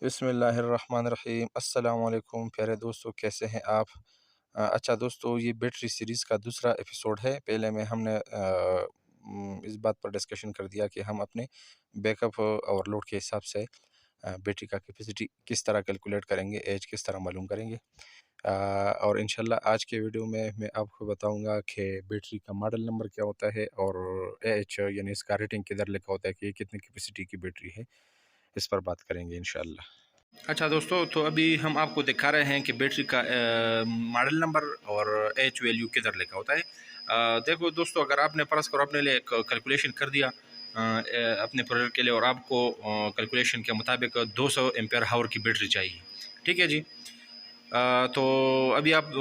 बिस्मिल्लाहिर्रहमानिर्रहीम। अस्सलाम वालेकुम प्यारे दोस्तों, कैसे हैं आप? अच्छा दोस्तों, ये बैटरी सीरीज़ का दूसरा एपिसोड है। पहले में हमने इस बात पर डिस्कशन कर दिया कि हम अपने बैकअप और लोड के हिसाब से बैटरी का कैपेसिटी किस तरह कैलकुलेट करेंगे, एज किस तरह मालूम करेंगे। और इंशाल्लाह आज के वीडियो में मैं आपको बताऊंगा कि बैटरी का मॉडल नंबर क्या होता है और एच यानी इसका रेटिंग किधर लिखा होता है कि ये कितनी कैपेसिटी की बैटरी है। इस पर बात करेंगे इंशाल्लाह। अच्छा दोस्तों, तो अभी हम आपको दिखा रहे हैं कि बैटरी का मॉडल नंबर और एच वैल्यू किधर लिखा होता है। देखो दोस्तों, अगर आपने परस करो अपने लिए कैलकुलेशन कर दिया अपने प्रोडक्ट के लिए, और आपको कैलकुलेशन के मुताबिक 200 एम्पेयर हावर की बैटरी चाहिए, ठीक है जी। तो अभी आप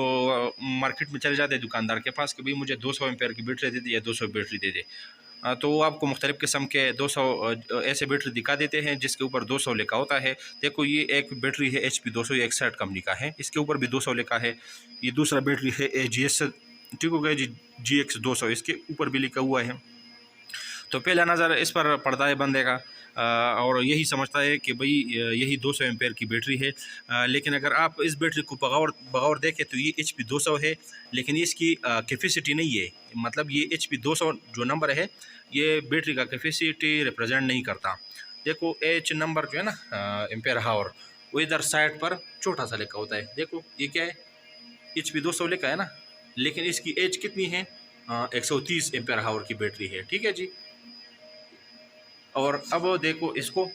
मार्केट में चले जाते हैं दुकानदार के पास कि भाई मुझे 200 एम्पेयर की बैटरी दे दे या 200 बैटरी दे दे। तो वो आपको मुख्तलिफ़ किस्म के 200 ऐसे बैटरी दिखा देते हैं जिसके ऊपर 200 लिखा होता है। देखो, ये एक बैटरी है HP 200, ये एक्सर्ट कंपनी का है, इसके ऊपर भी 200 लिखा है। ये दूसरा बैटरी है AGS, ठीक हो गया जी, GX 200, इसके ऊपर भी लिखा हुआ है। तो पहला नज़र इस पर पड़ता है बंदे का, और यही समझता है कि भाई यही 200 एम्पेयर की बैटरी है। लेकिन अगर आप इस बैटरी को बगौर बगौर देखें तो ये HP 200 है, लेकिन इसकी कैपेसिटी नहीं है। मतलब ये HP 200 जो नंबर है, ये बैटरी का कैपेसिटी रिप्रेजेंट नहीं करता। देखो, एच नंबर जो है ना, एम्पेयर हावर, वो इधर साइड पर छोटा सा लिखा होता है। देखो ये क्या है, HP 200 लिखा है ना, लेकिन इसकी एज कितनी है? 130 एम्पेयर हावर की बैटरी है, ठीक है जी। और अब देखो इसको,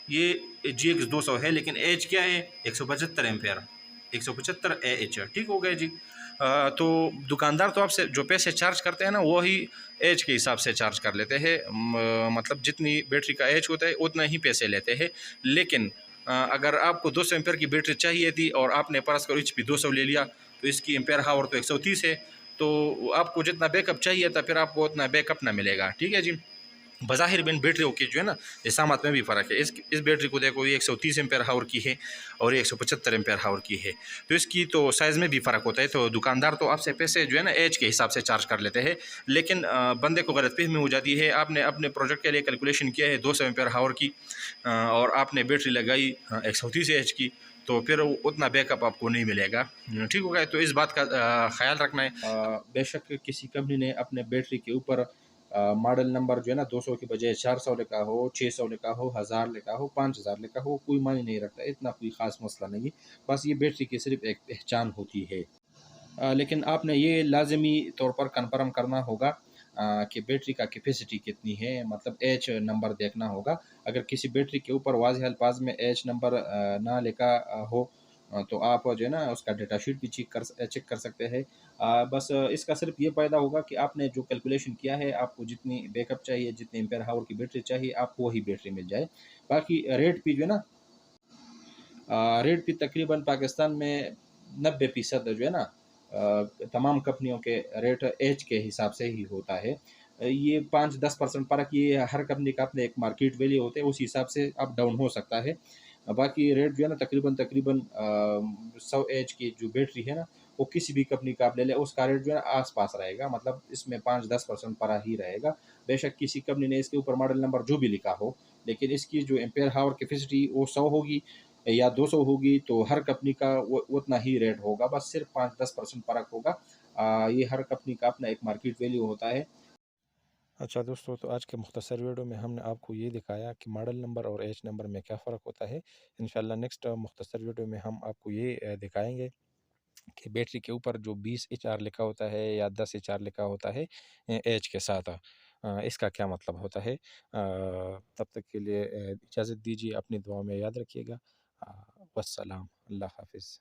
ये GX 200 है, लेकिन एच क्या है? 175 एम्पेयर, 175 AH, ठीक हो गया जी। तो दुकानदार तो आपसे जो पैसे चार्ज करते हैं ना, वही एच के हिसाब से चार्ज कर लेते हैं। मतलब जितनी बैटरी का एच होता है उतना ही पैसे लेते हैं। लेकिन अगर आपको 200 एम्पेयर की बैटरी चाहिए थी और आपने परस कर HP 200 ले लिया, तो इसकी एम्पेयर हावर तो 130 है। तो आपको जितना बैकअप चाहिए था, फिर आपको उतना बैकअप ना मिलेगा, ठीक है जी। बज़ाहिर बिन बैटरियों की जो है ना, इसामत में भी फ़र्क है। इस बैटरी को देखो, ये 130 एम्पेयर हावर की है और ये 175 एम्पेयर हावर की है। तो इसकी तो साइज़ में भी फ़र्क होता है। तो दुकानदार तो आपसे पैसे जो है ना एच के हिसाब से चार्ज कर लेते हैं, लेकिन बंदे को गलतफ़हमी हो जाती है। आपने अपने प्रोजेक्ट के लिए कैलकुलेशन किया है 200 एम्पेयर हावर की, और आपने बैटरी लगाई 130 एच की, तो फिर उतना बैकअप आपको नहीं मिलेगा, ठीक हो गया। तो इस बात का ख्याल रखना है। बेशक किसी कंपनी ने अपने बैटरी के ऊपर मॉडल नंबर जो है ना 200 की बजाय 400 लिखा हो, 600 लिखा हो, 1000 लिखा हो, 5000 लिखा हो, कोई मायने नहीं रखता, इतना कोई ख़ास मसला नहीं है। बस ये बैटरी की सिर्फ एक पहचान होती है। लेकिन आपने ये लाजमी तौर पर कन्फर्म करना होगा कि बैटरी का कैपेसिटी कितनी है, मतलब एच नंबर देखना होगा। अगर किसी बैटरी के ऊपर वाज़ेह अल्फाज में एच नंबर ना लिखा हो, तो आप जो है ना उसका डेटा शीट भी चेक कर सकते हैं। बस इसका सिर्फ ये फ़ायदा होगा कि आपने जो कैलकुलेशन किया है, आपको जितनी बैकअप चाहिए, जितनी एम्पेयर हावर की बैटरी चाहिए, आपको वही बैटरी मिल जाए। बाकी रेट भी जो है ना, रेट भी तकरीबन पाकिस्तान में 90% जो है ना, तमाम कंपनियों के रेट एच के हिसाब से ही होता है। ये 5-10% फ़र्क, ये हर कंपनी का अपने एक मार्केट वैल्यू होते हैं, उस हिसाब से अप डाउन हो सकता है। बाकी रेट जो है ना तकरीबन तकरीबन 100 एच की जो बैटरी है ना, वो किसी भी कंपनी का आप ले लें, उसका रेट जो है ना आस-पास रहेगा, मतलब इसमें 5-10% फ़र्क ही रहेगा। बेशक किसी कंपनी ने इसके ऊपर मॉडल नंबर जो भी लिखा हो, लेकिन इसकी जो एम्पेयर हावर कैपेसिटी वो 100 होगी या 200 होगी, तो हर कंपनी का वो उतना ही रेट होगा, बस सिर्फ 5-10% फ़र्क होगा। ये हर कंपनी का अपना एक मार्केट वैल्यू होता है। अच्छा दोस्तों, तो आज के मुख्तसर वीडियो में हमने आपको ये दिखाया कि मॉडल नंबर और एच नंबर में क्या फ़र्क होता है। इंशाल्लाह नेक्स्ट मुख्तसर वीडियो में हम आपको ये दिखाएंगे कि बैटरी के ऊपर जो 20 HR लिखा होता है या 10 HR लिखा होता है एच के साथ, इसका क्या मतलब होता है। तब तक के लिए इजाज़त दीजिए, अपनी दुआ में याद रखिएगा। वस्सलाम, अल्लाह हाफ़िज़।